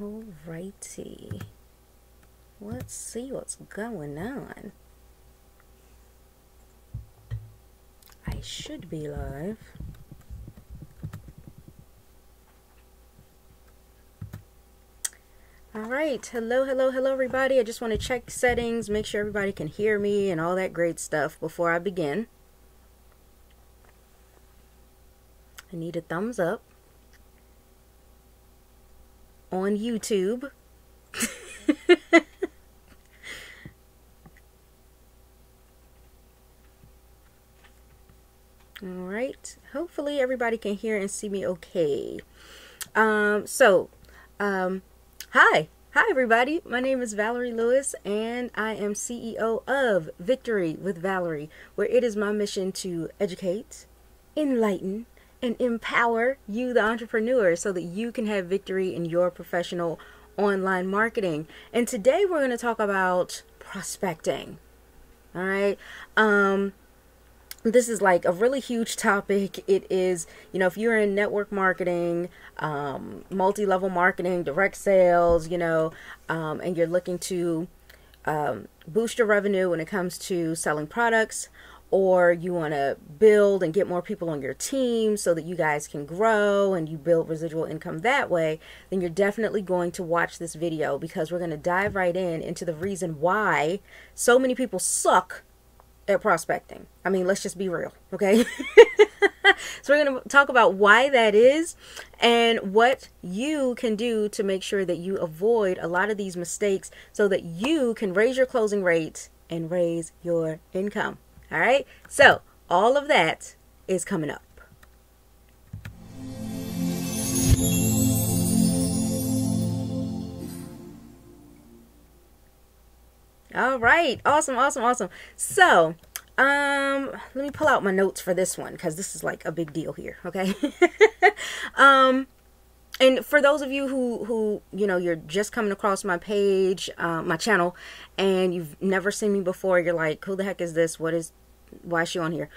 Alrighty. Let's see what's going on. I should be live. Alright, hello everybody. I just want to check settings, make sure everybody can hear me and all that great stuff before I begin. I need a thumbs up on YouTube. Alright, hopefully everybody can hear and see me okay. Hi everybody, my name is Valerie Lewis and I am CEO of Victory with Valerie, where it is my mission to educate, enlighten, and empower you, the entrepreneur, so that you can have victory in your professional online marketing. And today we're going to talk about prospecting. All right. This is like a really huge topic. It is, if you're in network marketing, multi-level marketing, direct sales, and you're looking to boost your revenue when it comes to selling products, or you want to build and get more people on your team so that you guys can grow and you build residual income that way, then you're definitely going to watch this video, because we're going to dive right into the reason why so many people suck at prospecting. I mean, let's just be real, okay? So we're going to talk about why that is and what you can do to make sure that you avoid a lot of these mistakes so that you can raise your closing rate and raise your income. All right, so all of that is coming up. All right, awesome. So, let me pull out my notes for this one, because this is like a big deal here, okay? And for those of you who you're just coming across my page, my channel, and you've never seen me before, you're like, who the heck is this? Why is she on here?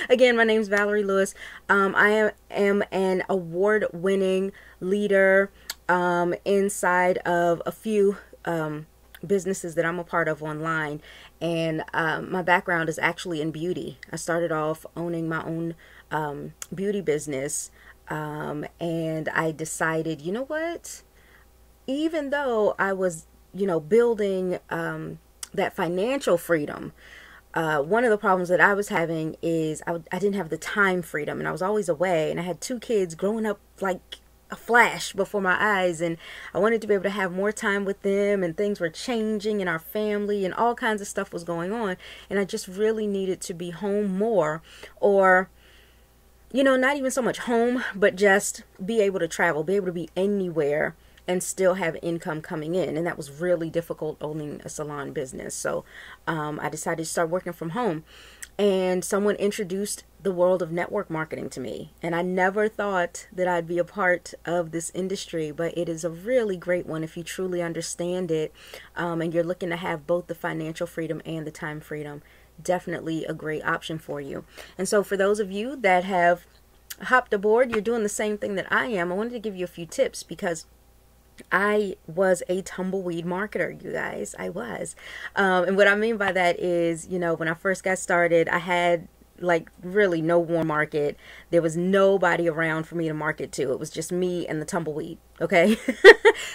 Again, my name is Valerie Lewis. I am an award-winning leader inside of a few businesses that I'm a part of online, and my background is actually in beauty. I started off owning my own beauty business, and I decided, you know what, even though I was building that financial freedom, one of the problems that I was having is I didn't have the time freedom, and I was always away, and I had 2 kids growing up like a flash before my eyes, and I wanted to be able to have more time with them, and things were changing in our family and all kinds of stuff was going on, and I just really needed to be home more, or not even so much home, but just be able to travel, be able to be anywhere and still have income coming in. And that was really difficult owning a salon business. So I decided to start working from home, and someone introduced the world of network marketing to me, and I never thought that I'd be a part of this industry, but it is a really great one if you truly understand it, and you're looking to have both the financial freedom and the time freedom. Definitely a great option for you. And so for those of you that have hopped aboard, you're doing the same thing that I am, I wanted to give you a few tips, because I was a tumbleweed marketer, you guys. I was. And what I mean by that is, when I first got started, I had like really no warm market. There was nobody around for me to market to. It was just me and the tumbleweed. Okay.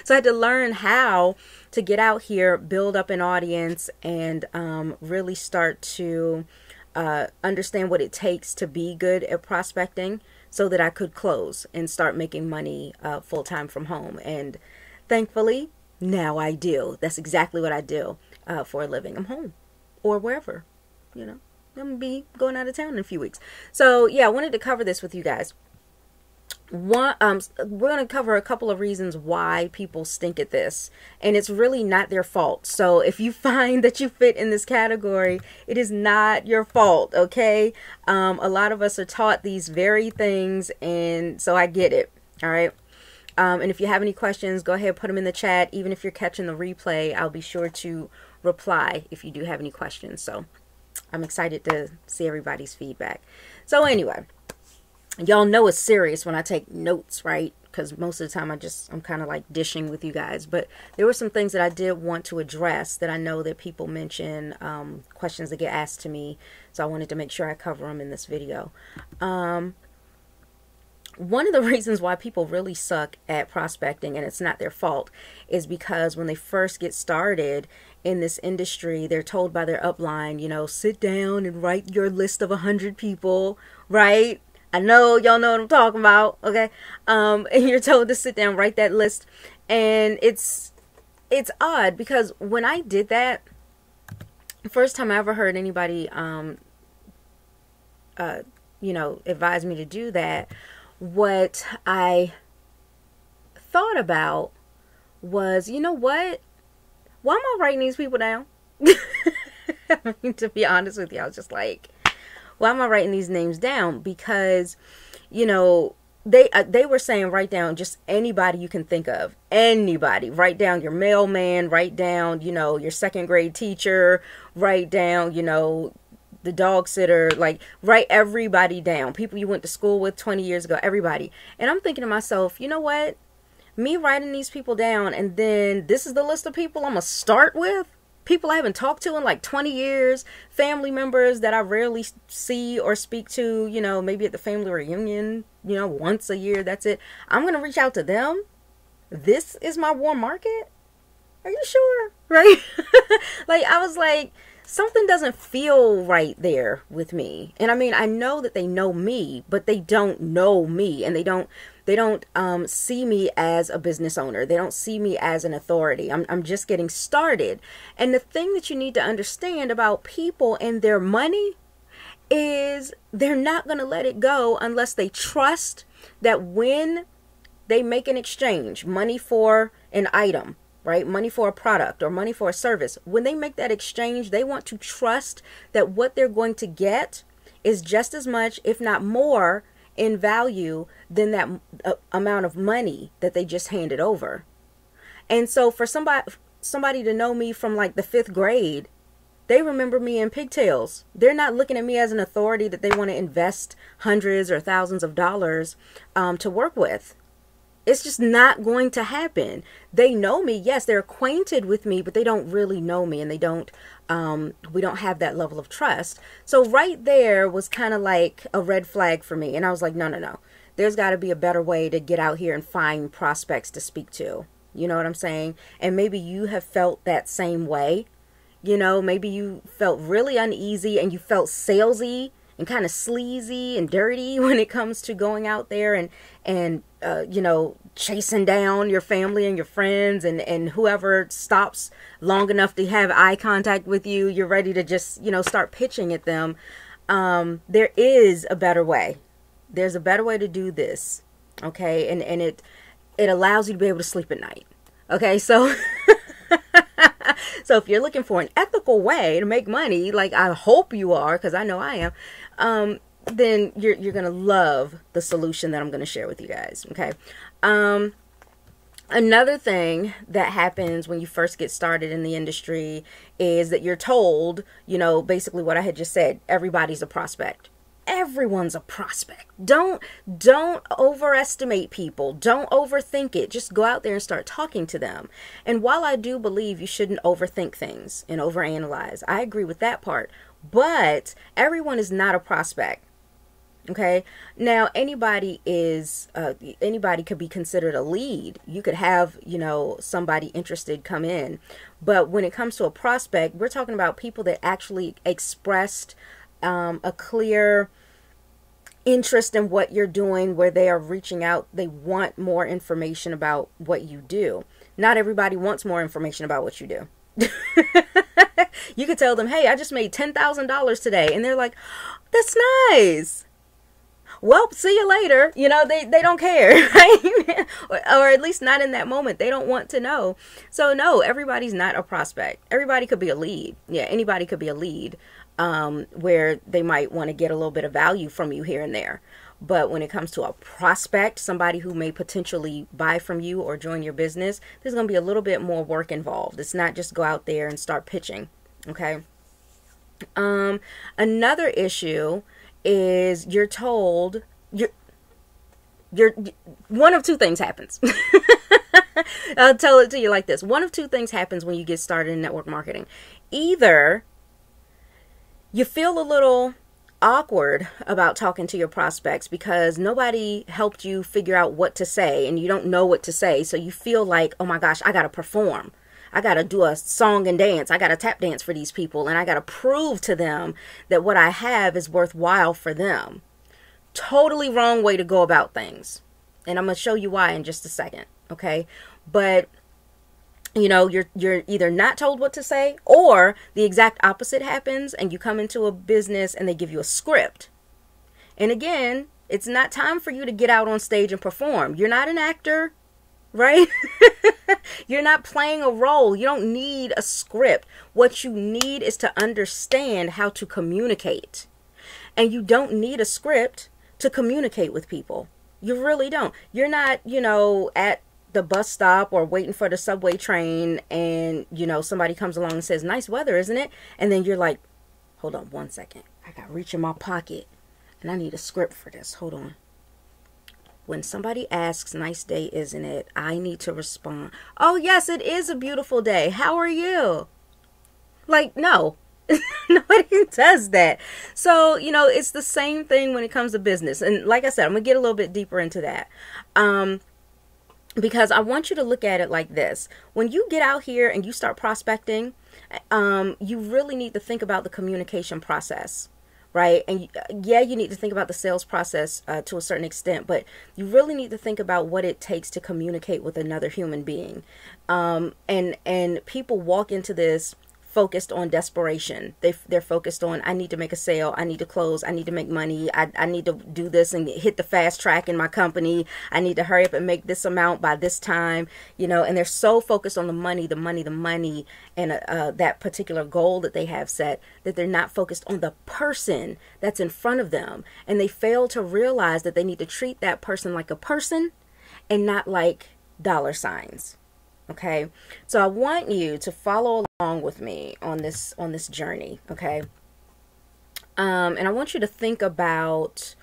So I had to learn how to get out here, build up an audience, and really start to understand what it takes to be good at prospecting, so that I could close and start making money full-time from home. And thankfully, now I do. That's exactly what I do for a living. I'm home or wherever, I'm going to be going out of town in a few weeks. So yeah, I wanted to cover this with you guys. We're going to cover a couple of reasons why people stink at this, and it's really not their fault. So if you find that you fit in this category, it is not your fault, okay? A lot of us are taught these very things, and so I get it, all right? And if you have any questions, go ahead, put them in the chat. Even if you're catching the replay, I'll be sure to reply if you do have any questions. So I'm excited to see everybody's feedback. So anyway, y'all know it's serious when I take notes, right? because most of the time I'm kind of like dishing with you guys. But there were some things that I did want to address that I know that people mention, questions that get asked to me. So I wanted to make sure I cover them in this video. One of the reasons why people really suck at prospecting, and it's not their fault, is because when they first get started in this industry, they're told by their upline, you know, sit down and write your list of 100 people, right? I know y'all know what I'm talking about, okay? And you're told to sit down, write that list. And it's odd because when I did that, the first time I ever heard anybody, you know, advise me to do that, what I thought about was, you know what? Why am I writing these people down? I mean, to be honest with you, I was just like, why am I writing these names down? Because, you know, they were saying write down just anybody you can think of. Anybody. Write down your mailman, write down, you know, your second grade teacher, write down, you know, the dog sitter, like write everybody down. People you went to school with 20 years ago, everybody. And I'm thinking to myself, you know what? Me writing these people down and then this is the list of people I'm going to start with? People I haven't talked to in like 20 years, family members that I rarely see or speak to, you know, maybe at the family reunion, you know, once a year, that's it. I'm going to reach out to them. This is my warm market? Are you sure? Right? Like, I was like, something doesn't feel right there with me. And I mean, I know that they know me, but they don't know me, and they don't see me as a business owner. They don't see me as an authority. I'm just getting started. And the thing that you need to understand about people and their money is they're not going to let it go unless they trust that when they make an exchange, money for an item, right? Money for a product or money for a service. When they make that exchange, they want to trust that what they're going to get is just as much, if not more, in value than that amount of money that they just handed over. And so for somebody to know me from like the 5th grade, they remember me in pigtails. They're not looking at me as an authority that they want to invest hundreds or thousands of dollars to work with. It's just not going to happen. They know me. Yes, they're acquainted with me, but they don't really know me, and they don't, we don't have that level of trust. So right there was kind of like a red flag for me. And I was like, no, no, no. There's got to be a better way to get out here and find prospects to speak to. You know what I'm saying? And maybe you have felt that same way. You know, maybe you felt really uneasy and you felt salesy and kind of sleazy and dirty when it comes to going out there and you know, chasing down your family and your friends and whoever stops long enough to have eye contact with you. You're ready to just, you know, start pitching at them. There is a better way. There's a better way to do this. Okay. And it allows you to be able to sleep at night. Okay. So, so if you're looking for an ethical way to make money, like I hope you are, because I know I am, then you're going to love the solution that I'm going to share with you guys. Okay. Another thing that happens when you first get started in the industry is that you're told, you know, basically what I had just said, everybody's a prospect. Everyone's a prospect. Don't overestimate people. Don't overthink it. Just go out there and start talking to them. And while I do believe you shouldn't overthink things and overanalyze, I agree with that part. But everyone is not a prospect. Okay. Now, anybody could be considered a lead. You could have, you know, somebody interested come in. But when it comes to a prospect, we're talking about people that actually expressed a clear interest in what you're doing, where they are reaching out. They want more information about what you do. Not everybody wants more information about what you do. You could tell them, hey, I just made $10,000 today. And they're like, that's nice. Well, see you later. You know, they don't care, right? or at least not in that moment. They don't want to know. So no, everybody's not a prospect. Everybody could be a lead. Yeah, anybody could be a lead, where they might want to get a little bit of value from you here and there. But when it comes to a prospect, somebody who may potentially buy from you or join your business, there's going to be a little bit more work involved. It's not just go out there and start pitching. Okay. Another issue is you're told one of two things happens. I'll tell it to you like this. One of two things happens when you get started in network marketing. Either you feel a little awkward about talking to your prospects because nobody helped you figure out what to say and you don't know what to say. So you feel like, oh my gosh, I got to perform. I got to do a song and dance. I got to tap dance for these people. And I got to prove to them that what I have is worthwhile for them. Totally wrong way to go about things. And I'm going to show you why in just a second. Okay. But you know, you're either not told what to say, or the exact opposite happens and you come into a business and they give you a script. And again, it's not time for you to get out on stage and perform. You're not an actor, right? You're not playing a role. You don't need a script. What you need is to understand how to communicate. And you don't need a script to communicate with people. You really don't. You're not, you know, at the bus stop or waiting for the subway train and, you know, somebody comes along and says, nice weather, isn't it? And then you're like, hold on 1 second. I got to reach in my pocket and I need a script for this. Hold on. When somebody asks, nice day, isn't it? I need to respond, oh, yes, it is a beautiful day. How are you? Like, no. Nobody does that. So, you know, it's the same thing when it comes to business. And like I said, I'm going to get a little bit deeper into that. Because I want you to look at it like this. When you get out here and you start prospecting, you really need to think about the communication process, right? And yeah, you need to think about the sales process to a certain extent, but you really need to think about what it takes to communicate with another human being. And people walk into this focused on desperation. They're focused on, I need to make a sale, I need to close, I need to make money, I need to do this and hit the fast track in my company, I need to hurry up and make this amount by this time, you know, and they're so focused on the money, and that particular goal that they have set, that they're not focused on the person that's in front of them, and they fail to realize that they need to treat that person like a person and not like dollar signs. Okay, so I want you to follow along with me on this journey. Okay, and I want you to think about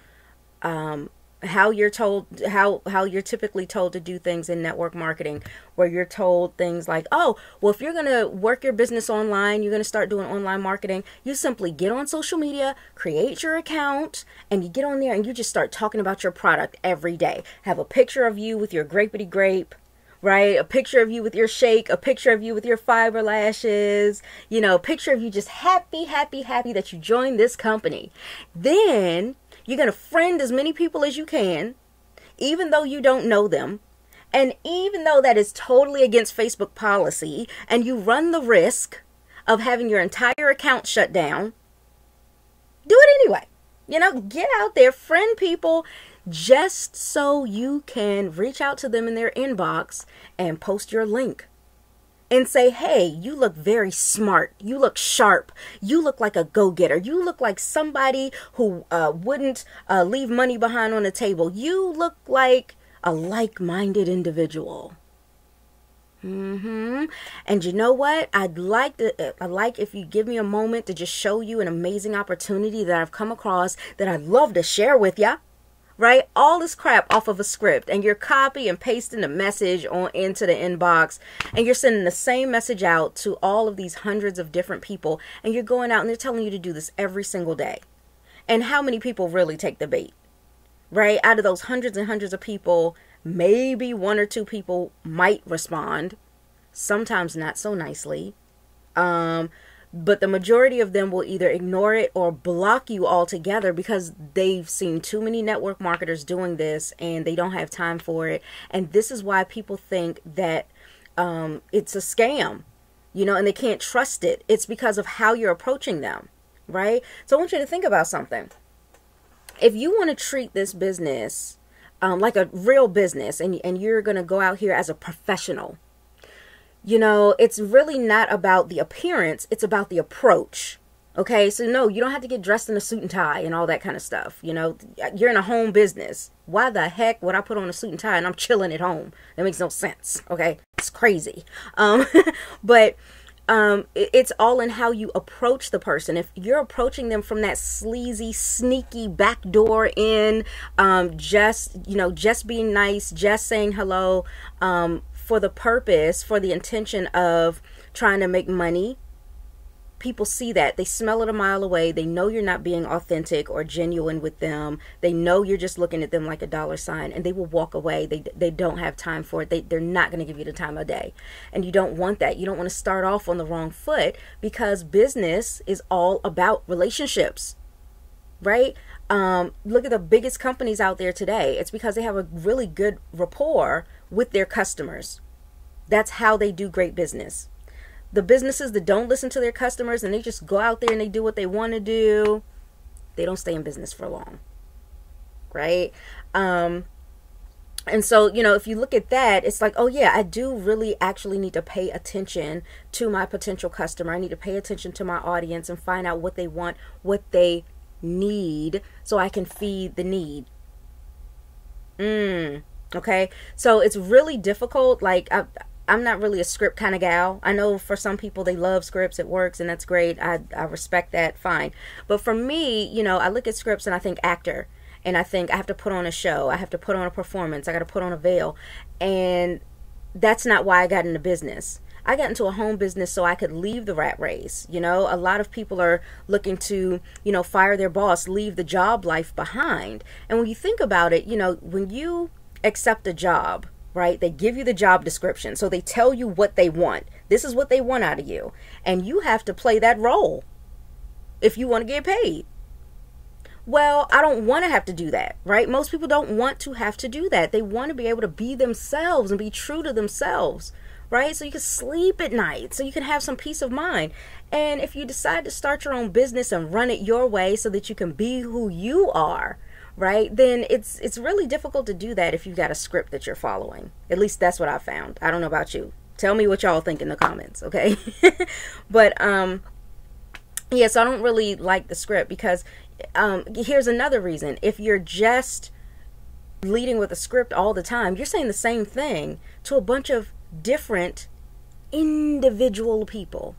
how you're told, how you're typically told to do things in network marketing, where you're told things like, oh, well, if you're gonna work your business online, you're gonna start doing online marketing, you simply get on social media, create your account, and you get on there and you just start talking about your product every day. Have a picture of you with your grapey grape, right? A picture of you with your shake, a picture of you with your fiber lashes, you know, a picture of you just happy that you joined this company. Then you're going to friend as many people as you can, even though you don't know them. And even though that is totally against Facebook policy and you run the risk of having your entire account shut down, do it anyway. You know, get out there, friend people, just so you can reach out to them in their inbox and post your link and say, hey, you look very smart. You look sharp. You look like a go-getter. You look like somebody who wouldn't leave money behind on the table. You look like a like-minded individual. And you know what? I'd like if you give me a moment to just show you an amazing opportunity that I've come across that I'd love to share with ya. Right? All this crap off of a script, and you're copy and pasting the message on into the inbox, and you're sending the same message out to all of these hundreds of different people, and you're going out and they're telling you to do this every single day. And how many people really take the bait? Right? Out of those hundreds and hundreds of people, maybe one or two people might respond, sometimes not so nicely. But the majority of them will either ignore it or block you altogether because they've seen too many network marketers doing this and they don't have time for it. And this is why people think that it's a scam, you know, and they can't trust it. It's because of how you're approaching them, right? So I want you to think about something. If you want to treat this business like a real business and you're going to go out here as a professional, you know, it's really not about the appearance. It's about the approach. Okay. So no, you don't have to get dressed in a suit and tie and all that kind of stuff. You know, you're in a home business. Why the heck would I put on a suit and tie and I'm chilling at home? That makes no sense. Okay. It's crazy. But It's all in how you approach the person. If you're approaching them from that sleazy, sneaky back door in, just being nice, just saying hello, for the purpose, for the intention of trying to make money, people see that. They smell it a mile away. They know you're not being authentic or genuine with them. They know you're just looking at them like a dollar sign, and they will walk away. They don't have time for it. They're not going to give you the time of day. And you don't want that. You don't want to start off on the wrong foot, because business is all about relationships, right? Look at the biggest companies out there today. It's because they have a really good rapport with their customers. That's how they do great business. The businesses that don't listen to their customers and they just go out there and they do what they want to do, they don't stay in business for long, right? And so, if you look at that, it's like, oh yeah, I do really actually need to pay attention to my potential customer. I need to pay attention to my audience and find out what they want, what they need, so I can feed the need. Okay, so it's really difficult. Like, I'm not really a script kind of gal. I know for some people they love scripts, it works, and that's great. I respect that, fine. But for me, I look at scripts and I think actor, and I think I have to put on a show, I have to put on a performance, I got to put on a veil, and that's not why I got into business. I got into a home business so I could leave the rat race. A lot of people are looking to, fire their boss, leave the job life behind. And when you think about it, when you accept a job, right? They give you the job description. So they tell you what they want. This is what they want out of you. And you have to play that role if you want to get paid. Well, I don't want to have to do that, right? Most people don't want to have to do that. They want to be able to be themselves and be true to themselves, right? So you can sleep at night, so you can have some peace of mind. And if you decide to start your own business and run it your way so that you can be who you are, right, then it's really difficult to do that if you've got a script that you're following. At least that's what I found. I don't know about you. Tell me what y'all think in the comments, okay? But yeah, so I don't really like the script, because here's another reason. If you're just leading with a script all the time, you're saying the same thing to a bunch of different individual people.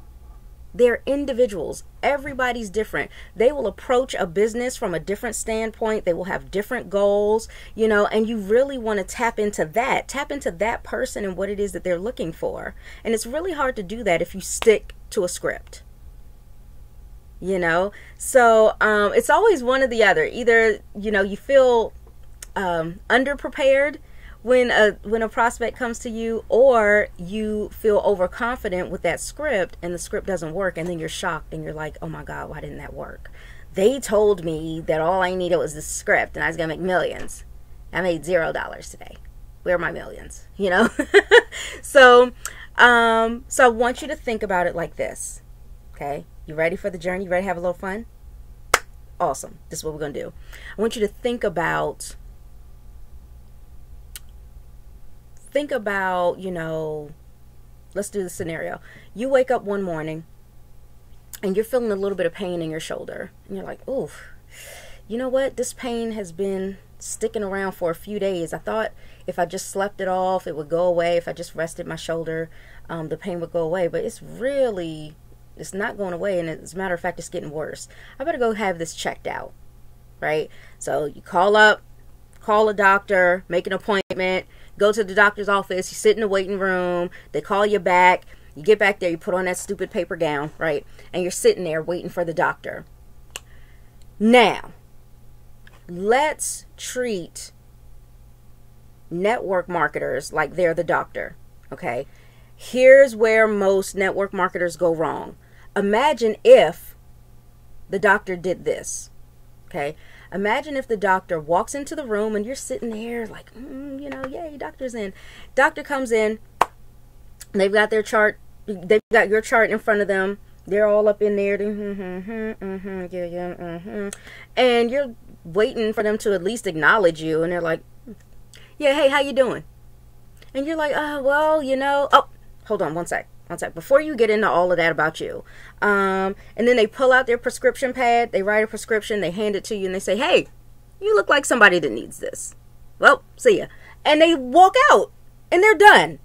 They're individuals. Everybody's different. They will approach a business from a different standpoint. They will have different goals, and you really want to tap into that person and what it is that they're looking for. And it's really hard to do that if you stick to a script, So it's always one or the other. Either, you feel underprepared when a prospect comes to you, or you feel overconfident with that script and the script doesn't work, and then you're shocked and you're like, oh my God, why didn't that work? They told me that all I needed was the script and I was gonna make millions. I made $0 today. Where are my millions? So I want you to think about it like this. Okay, you ready for the journey? You ready to have a little fun? Awesome. This is what we're gonna do. I want you to think about, let's do the scenario. You wake up one morning and you're feeling a little bit of pain in your shoulder. And you're like, oof, you know what? This pain has been sticking around for a few days. I thought if I just slept it off, it would go away. If I just rested my shoulder, the pain would go away. But it's not going away. And as a matter of fact, it's getting worse. I better go have this checked out, right? So you call a doctor, make an appointment, go to the doctor's office, you sit in the waiting room, they call you back, you get back there, you put on that stupid paper gown, right? And you're sitting there waiting for the doctor. Now, let's treat network marketers like they're the doctor, okay? Here's where most network marketers go wrong. Imagine if the doctor did this, okay? Imagine if the doctor walks into the room and you're sitting there like, yay, doctor's in. Doctor comes in, they've got their chart, they've got your chart in front of them. They're all up in there, and you're waiting for them to at least acknowledge you. And they're like, yeah, hey, how you doing? And you're like, oh, hold on one sec. Before you get into all of that about you. And then they pull out their prescription pad, they write a prescription, they hand it to you, and they say, hey, you look like somebody that needs this. Well, see ya. And they walk out, and they're done.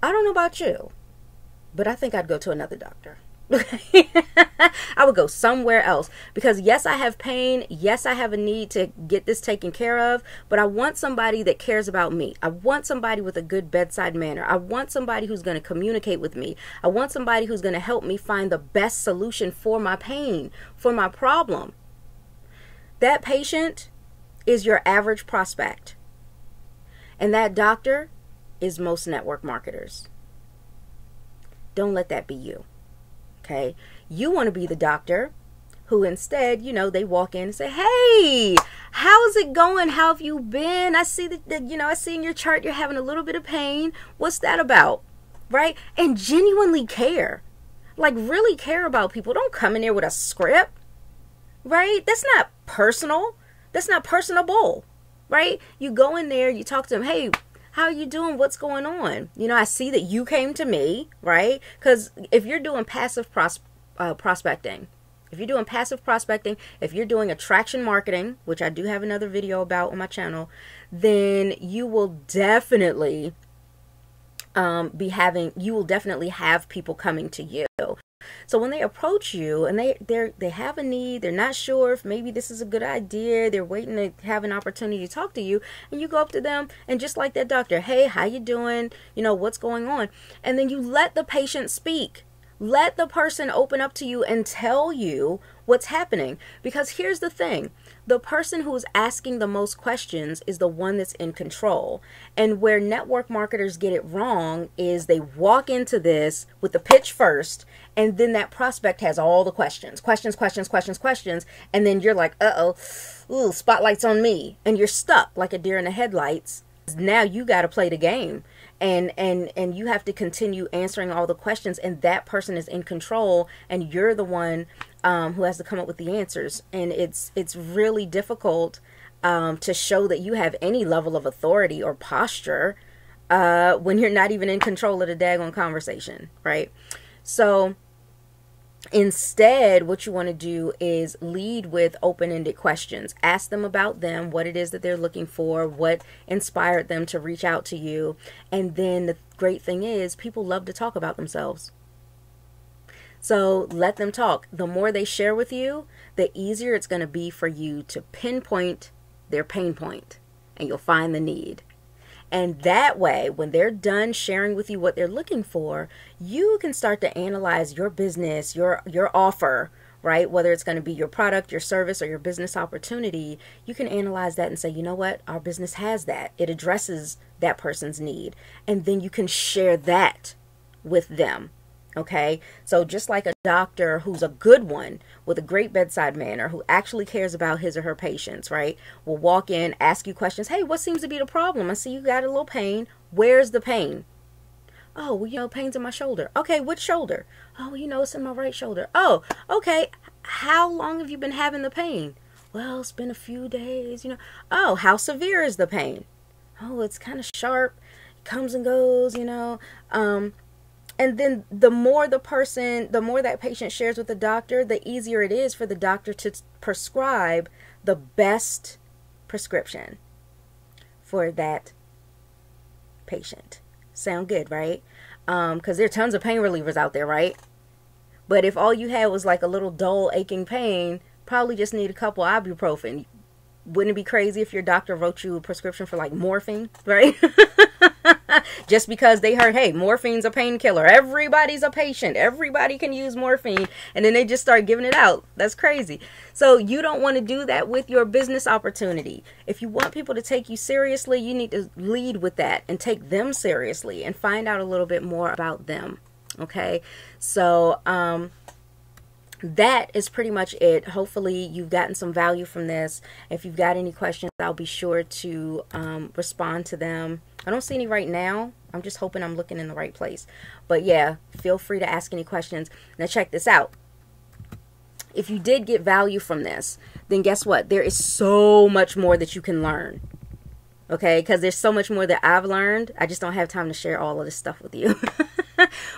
I don't know about you, but I think I'd go to another doctor. I would go somewhere else, because yes, I have pain. Yes, I have a need to get this taken care of, but I want somebody that cares about me. I want somebody with a good bedside manner. I want somebody who's going to communicate with me. I want somebody who's going to help me find the best solution for my pain, for my problem. That patient is your average prospect, and that doctor is most network marketers. Don't let that be you. Okay, you want to be the doctor who instead, they walk in and say, hey, how's it going? How have you been? I see that, I see in your chart you're having a little bit of pain. What's that about? Right? And genuinely care. Like, really care about people. Don't come in there with a script. Right? That's not personal. That's not personable. Right? You go in there, you talk to them, hey, how are you doing? What's going on? I see that you came to me, right? Because if you're doing passive prospecting, if you're doing attraction marketing, which I do have another video about on my channel, then you will definitely have people coming to you. So when they approach you and they have a need, they're not sure if maybe this is a good idea, they're waiting to have an opportunity to talk to you, and you go up to them and just like that doctor, hey, how you doing? What's going on? And then you let the patient speak. Let the person open up to you and tell you what's happening. Because here's the thing. The person who's asking the most questions is the one that's in control. And where network marketers get it wrong is they walk into this with the pitch first, and then that prospect has all the questions. And then you're like, ooh, spotlight's on me. And you're stuck like a deer in the headlights. Now you got to play the game. And you have to continue answering all the questions, and that person is in control, and you're the one who has to come up with the answers. And it's really difficult to show that you have any level of authority or posture when you're not even in control of the daggone conversation, right? So instead, what you want to do is lead with open-ended questions. Ask them about them, what it is that they're looking for, what inspired them to reach out to you. And then the great thing is, people love to talk about themselves. So let them talk. The more they share with you, the easier it's going to be for you to pinpoint their pain point, and you'll find the need. And that way, when they're done sharing with you what they're looking for, you can start to analyze your business, your offer, right? Whether it's going to be your product, your service, or your business opportunity, you can analyze that and say, you know what? Our business has that. It addresses that person's need. And then you can share that with them. Okay, so just like a doctor who's a good one with a great bedside manner, who actually cares about his or her patients, right, will walk in, ask you questions. Hey, what seems to be the problem? I see you got a little pain. Where's the pain? Oh, well, pain's in my shoulder. Okay, which shoulder? Oh, it's in my right shoulder. Oh, okay. How long have you been having the pain? Well, it's been a few days, Oh, how severe is the pain? Oh, it's kind of sharp. It comes and goes, And then the more that patient shares with the doctor, the easier it is for the doctor to prescribe the best prescription for that patient. Sound good, right? Because there are tons of pain relievers out there, right? But if all you had was like a little dull aching pain, probably just need a couple ibuprofen. Wouldn't it be crazy if your doctor wrote you a prescription for like morphine, right? Just because they heard, hey, morphine's a painkiller. Everybody's a patient. Everybody can use morphine. And then they just start giving it out. That's crazy. So you don't want to do that with your business opportunity. If you want people to take you seriously, you need to lead with that and take them seriously and find out a little bit more about them. Okay. So, that is pretty much it. Hopefully you've gotten some value from this. If you've got any questions, I'll be sure to respond to them. I don't see any right now. I'm just hoping I'm looking in the right place. But yeah, feel free to ask any questions. Now check this out. If you did get value from this, then guess what? There is so much more that you can learn. Okay? Because there's so much more that I've learned. I just don't have time to share all of this stuff with you.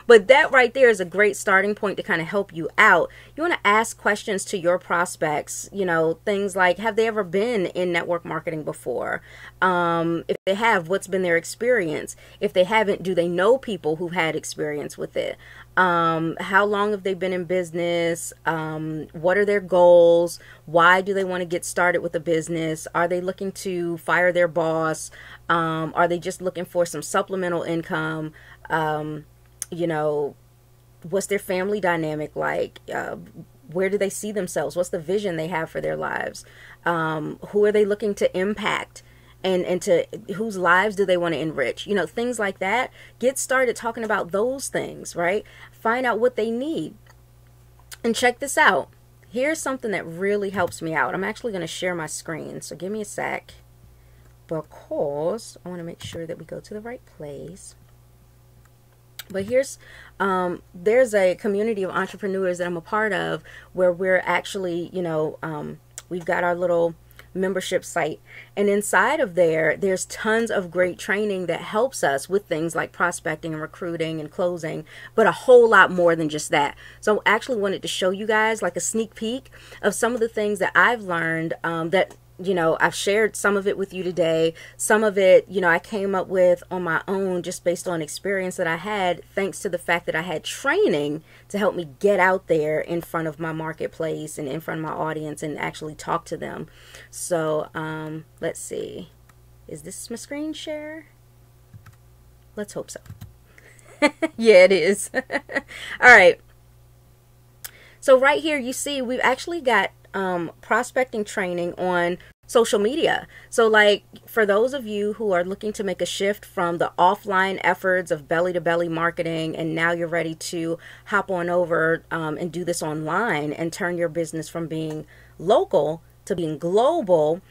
But that right there is a great starting point to kind of help you out. You want to ask questions to your prospects, you know, things like, have they ever been in network marketing before? If they have, what's been their experience? If they haven't, do they know people who've had experience with it? How long have they been in business? What are their goals? Why do they want to get started with a business? Are they looking to fire their boss? Are they just looking for some supplemental income? You know, what's their family dynamic like? Where do they see themselves? What's the vision they have for their lives? Who are they looking to impact? And to whose lives do they want to enrich? You know, things like that. Get started talking about those things, right? Find out what they need. And check this out. Here's something that really helps me out. I'm actually going to share my screen. So give me a sec, because I want to make sure that we go to the right place. But here's, there's a community of entrepreneurs that I'm a part of, where we're actually, you know, we've got our little membership site, and inside of there's tons of great training that helps us with things like prospecting and recruiting and closing, but a whole lot more than just that. So I actually wanted to show you guys like a sneak peek of some of the things that I've learned, that, you know, I've shared some of it with you today. Some of it, you know, I came up with on my own just based on experience that I had, thanks to the fact that I had training to help me get out there in front of my marketplace and in front of my audience and actually talk to them. So let's see. Is this my screen share? Let's hope so. Yeah, it is. All right. So right here, you see, we've actually got prospecting training on social media. So like, for those of you who are looking to make a shift from the offline efforts of belly to belly marketing, and now you're ready to hop on over and do this online and turn your business from being local to being global,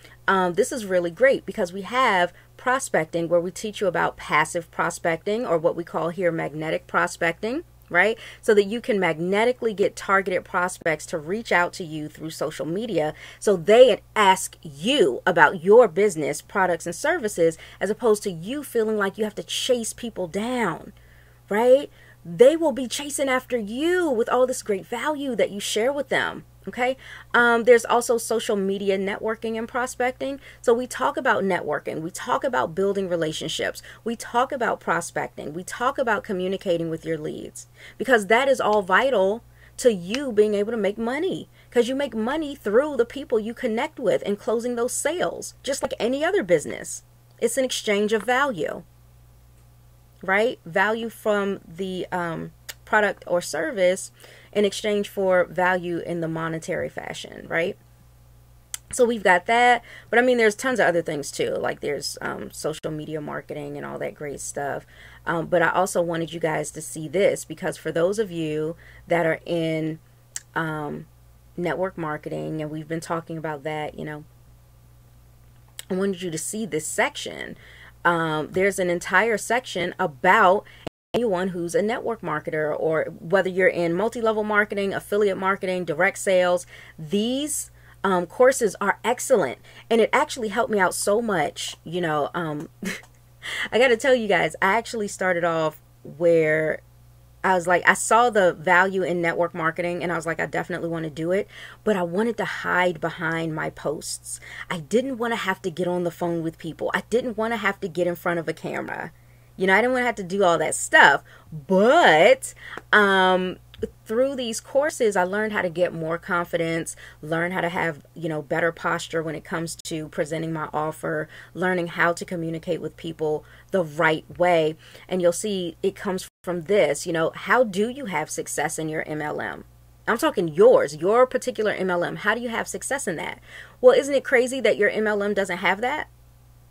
this is really great, because we have prospecting, where we teach you about passive prospecting, or what we call here magnetic prospecting, right? So that you can magnetically get targeted prospects to reach out to you through social media, so they ask you about your business, products, and services, as opposed to you feeling like you have to chase people down, right? They will be chasing after you with all this great value that you share with them. Okay. There's also social media networking and prospecting. So we talk about networking. We talk about building relationships. We talk about prospecting. We talk about communicating with your leads, because that is all vital to you being able to make money, because you make money through the people you connect with and closing those sales, just like any other business. It's an exchange of value, right? Value from the product or service in exchange for value in the monetary fashion, right? So we've got that, but I mean, there's tons of other things too, like there's social media marketing and all that great stuff. But I also wanted you guys to see this, because for those of you that are in network marketing, and we've been talking about that, you know, I wanted you to see this section. There's an entire section about anyone who's a network marketer, or whether you're in multi-level marketing, affiliate marketing, direct sales. These courses are excellent, and it actually helped me out so much. You know, I got to tell you guys, I actually started off where I was like, I saw the value in network marketing, and I was like, I definitely want to do it, but I wanted to hide behind my posts. I didn't want to have to get on the phone with people. I didn't want to have to get in front of a camera. You know, I didn't want to have to do all that stuff. But through these courses, I learned how to get more confidence, learn how to have, you know, better posture when it comes to presenting my offer, learning how to communicate with people the right way. And you'll see it comes from this, you know, how do you have success in your MLM? I'm talking yours, your particular MLM. How do you have success in that? Well, isn't it crazy that your MLM doesn't have that?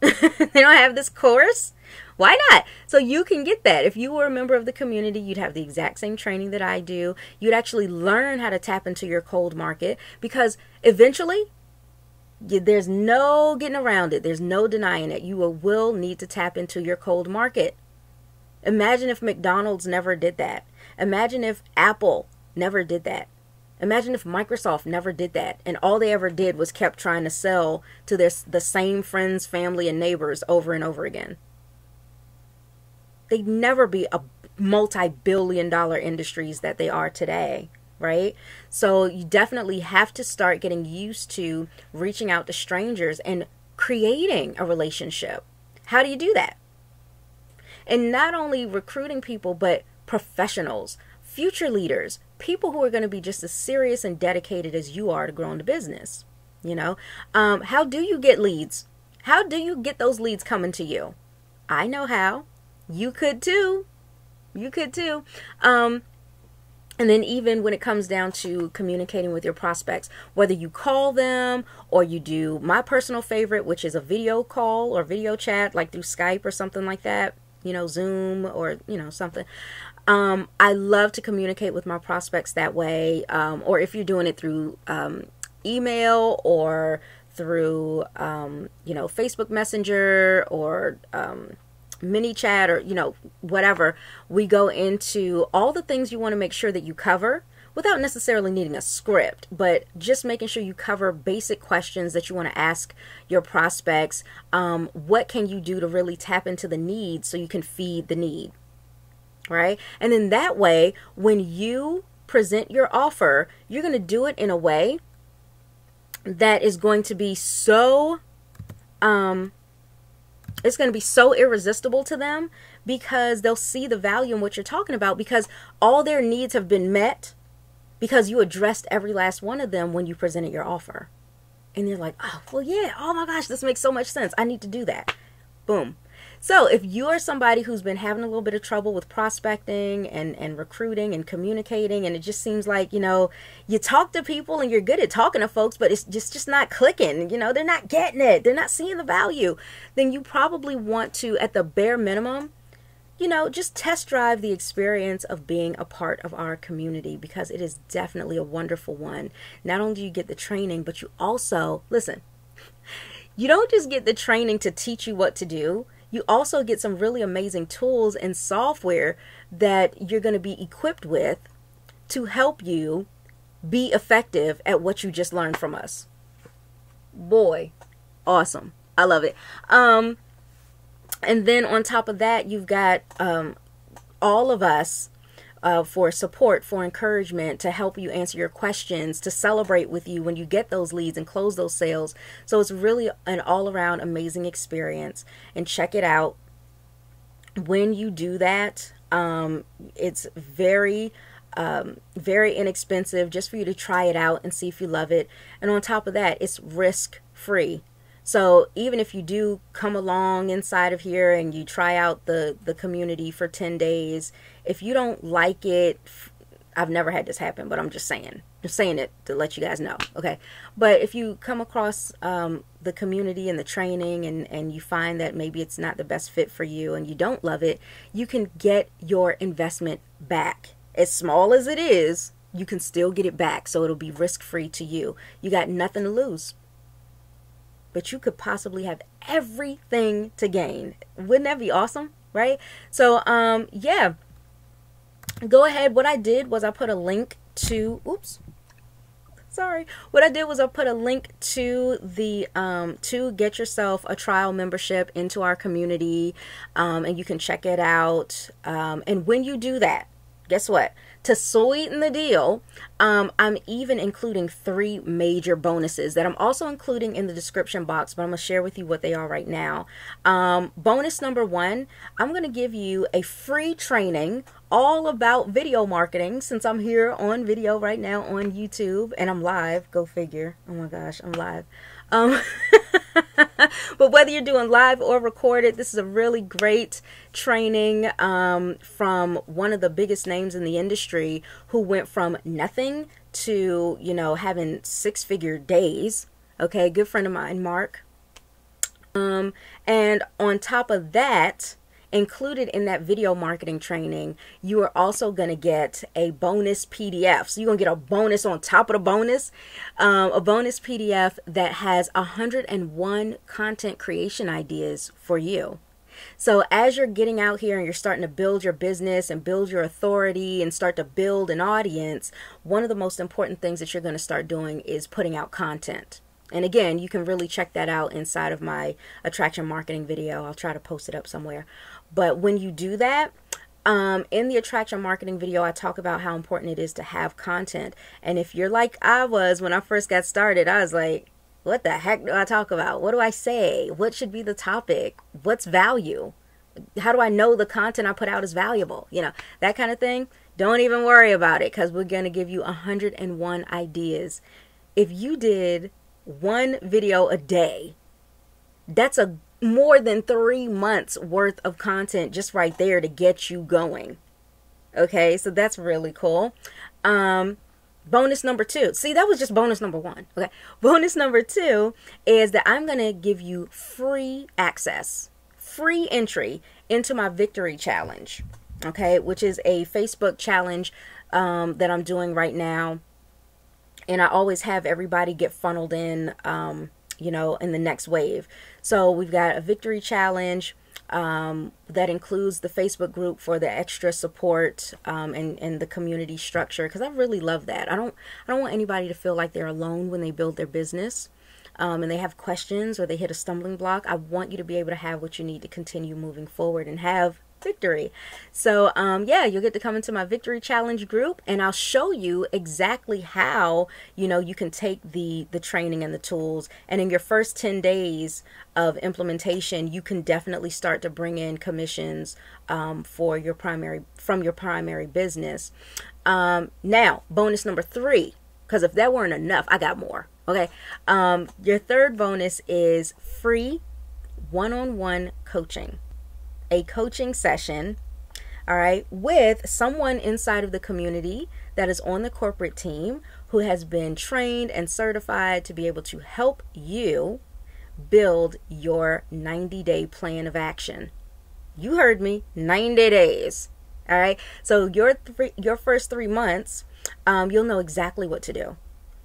They don't have this course? Why not? So you can get that. If you were a member of the community, you'd have the exact same training that I do. You'd actually learn how to tap into your cold market, because eventually there's no getting around it. There's no denying it. You will need to tap into your cold market. Imagine if McDonald's never did that. Imagine if Apple never did that. Imagine if Microsoft never did that, and all they ever did was kept trying to sell to the same friends, family, and neighbors over and over again. They'd never be multi-billion-dollar industries that they are today, right? So you definitely have to start getting used to reaching out to strangers and creating a relationship. How do you do that? And not only recruiting people, but professionals, future leaders, people who are going to be just as serious and dedicated as you are to growing the business. You know, how do you get leads? How do you get those leads coming to you? I know how. You could too. You could too. And then even when it comes down to communicating with your prospects, whether you call them or you do my personal favorite, which is a video call or video chat, like through Skype or something like that, you know, Zoom or, you know, something. I love to communicate with my prospects that way. Or if you're doing it through email or through, you know, Facebook Messenger or mini chat or, you know, whatever, we go into all the things you want to make sure that you cover without necessarily needing a script, but just making sure you cover basic questions that you want to ask your prospects. What can you do to really tap into the need so you can feed the need, right? And then that way, when you present your offer, you're going to do it in a way that is going to be so, it's going to be so irresistible to them, because they'll see the value in what you're talking about, because all their needs have been met because you addressed every last one of them when you presented your offer. And they're like, oh, well, yeah, oh my gosh, this makes so much sense. I need to do that. Boom. So if you are somebody who's been having a little bit of trouble with prospecting and recruiting and communicating, and it just seems like, you know, you talk to people and you're good at talking to folks, but it's just not clicking, you know, they're not getting it, they're not seeing the value, then you probably want to, at the bare minimum, you know, just test drive the experience of being a part of our community, because it is definitely a wonderful one. Not only do you get the training, but you also, listen, you don't just get the training to teach you what to do. You also get some really amazing tools and software that you're going to be equipped with to help you be effective at what you just learned from us. Boy, awesome. I love it. And then on top of that, you've got all of us for support, for encouragement, to help you answer your questions, to celebrate with you when you get those leads and close those sales. So it's really an all-around amazing experience, and check it out. When you do that, it's very inexpensive, just for you to try it out and see if you love it. And on top of that, it's risk-free. So even if you do come along inside of here and you try out the community for 10 days, if you don't like it, I've never had this happen, but I'm just saying it to let you guys know. Okay. But if you come across the community and the training and you find that maybe it's not the best fit for you and you don't love it, you can get your investment back. As small as it is, you can still get it back. So it'll be risk-free to you. You got nothing to lose, but you could possibly have everything to gain. Wouldn't that be awesome? Right? So, yeah, go ahead. What I did was I put a link to, what I did was I put a link to the, to get yourself a trial membership into our community. And you can check it out. And when you do that, guess what? To sweeten the deal, I'm even including 3 major bonuses that I'm also including in the description box, but I'm going to share with you what they are right now. Bonus number 1, I'm going to give you a free training all about video marketing, since I'm here on video right now on YouTube, and I'm live. Go figure. Oh my gosh, I'm live. But whether you're doing live or recorded, this is a really great training from one of the biggest names in the industry, who went from nothing to, you know, having 6-figure days. Okay, good friend of mine, Mark. And on top of that, included in that video marketing training, you are also going to get a bonus PDF. So you're going to get a bonus on top of the bonus, a bonus PDF that has 101 content creation ideas for you. So as you're getting out here and you're starting to build your business and build your authority and start to build an audience, one of the most important things that you're going to start doing is putting out content. And again, you can really check that out inside of my attraction marketing video. I'll try to post it up somewhere. But when you do that, In the attraction marketing video, I talk about how important it is to have content. And if you're like I was when I first got started, I was like, what the heck do I talk about? What do I say? What should be the topic? What's value? How do I know the content I put out is valuable? You know, that kind of thing. Don't even worry about it, because we're going to give you 101 ideas. If you did one video a day, that's a more than 3 months worth of content just right there to get you going. Okay, so that's really cool. Bonus number 2. See, that was just bonus number 1. Okay, bonus number 2 is that I'm going to give you free access, free entry into my victory challenge. Okay, which is a Facebook challenge that I'm doing right now. And I always have everybody get funneled in, you know, in the next wave. So we've got a victory challenge that includes the Facebook group for the extra support and the community structure, because I really love that. I don't want anybody to feel like they're alone when they build their business and they have questions or they hit a stumbling block. I want you to be able to have what you need to continue moving forward and have victory. So yeah, you'll get to come into my victory challenge group, and I'll show you exactly how, you know, you can take the training and the tools, and in your first 10 days of implementation, you can definitely start to bring in commissions from your primary business. Now, bonus number 3, because if that weren't enough, I got more. Okay, your third bonus is free one-on-one coaching. A coaching session, all right, with someone inside of the community that is on the corporate team who has been trained and certified to be able to help you build your 90-day plan of action. You heard me, 90 days. All right, so your first 3 months, you'll know exactly what to do.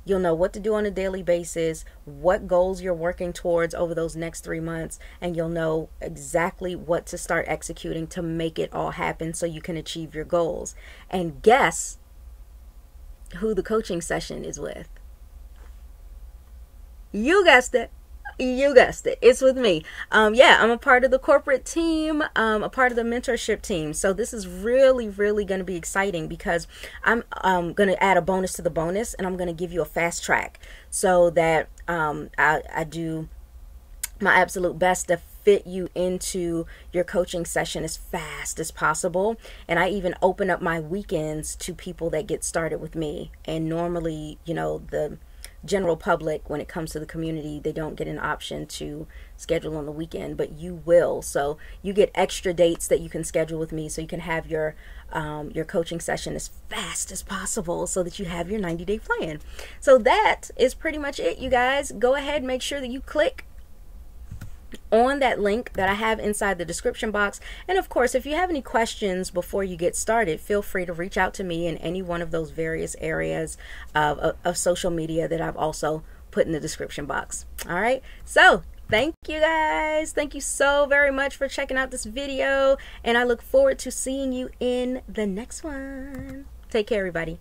You'll know what to do on a daily basis, what goals you're working towards over those next 3 months, and you'll know exactly what to start executing to make it all happen so you can achieve your goals. And guess who the coaching session is with? You guessed it. You guessed it. It's with me. Yeah, I'm a part of the corporate team, a part of the mentorship team. So this is really, really going to be exciting, because I'm going to add a bonus to the bonus, and I'm going to give you a fast track so that I do my absolute best to fit you into your coaching session as fast as possible. And I even open up my weekends to people that get started with me. And normally, you know, the general public, when it comes to the community, they don't get an option to schedule on the weekend, but you will. So you get extra dates that you can schedule with me, so you can have your coaching session as fast as possible so that you have your 90-day plan. So that is pretty much it, you guys. Go ahead and make sure that you click on that link that I have inside the description box. And of course, if you have any questions before you get started, feel free to reach out to me in any one of those various areas of social media that I've also put in the description box. All right, so thank you guys. Thank you so very much for checking out this video, and I look forward to seeing you in the next one. Take care, everybody.